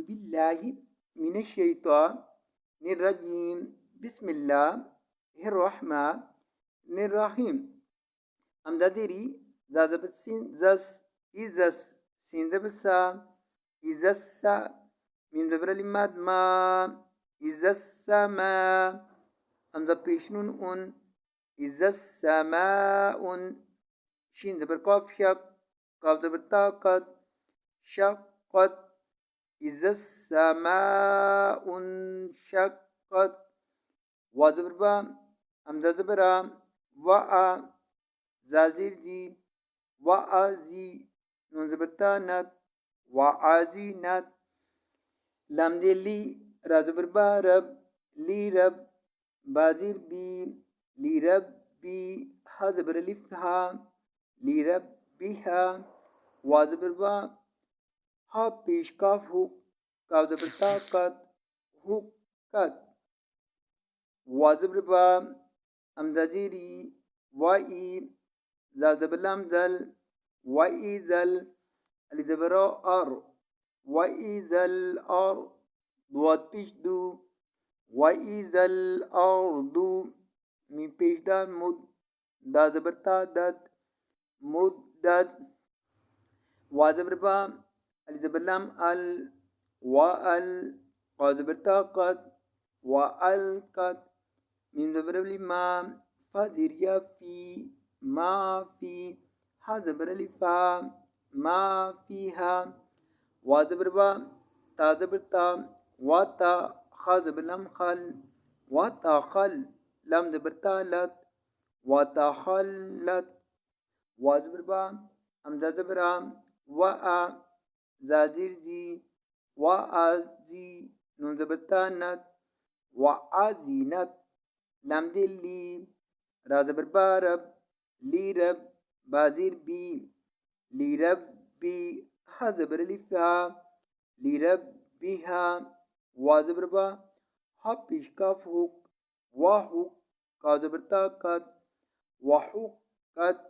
بالله من الشيطان الرجيم. بسم الله الرحمن الرحيم. أمداديري زازبتسين زس إزس سيندبسا إزسا من دبر الماد ما إزسا أمدا بيشنون إذا السماء شين دبر قاف شق قاف دبر طاقت شقت إذا السماء انشقت وزبر با أمدا زبرا وأ زازير جي وأزي نون زبر تانت وأزينت لام دي لي رازبر بارب لي رب بازير بي لربي حزبر لفها لربها وازبر با ها پیش کاف هو کاف زبر طاقت هوکت وازبر با امزاجيري واي زازبر لامزل واي زل الزبرا ار واي زل ار دوات پیش دو وإذا الأرض من پیشدار مد دا زبر داد مدد وازبر با الزبر لام ال وال وازبر قد والقد من زبر لما فزر يا في ما في حزبر لفا ما فيها وازبر با تازبر تا واتا خازبر لم خل وتخل لم دبرتالت وتخلت وازبر با أمزا زبرا وأ زازير جي وأزي نون زبرتانت وأزينت لم دلي رازبر بارب ليرب بازير بي لربي حزبر لفها لربها وازبر با حبش كافوك وحوك كازبر طاقت وحوكت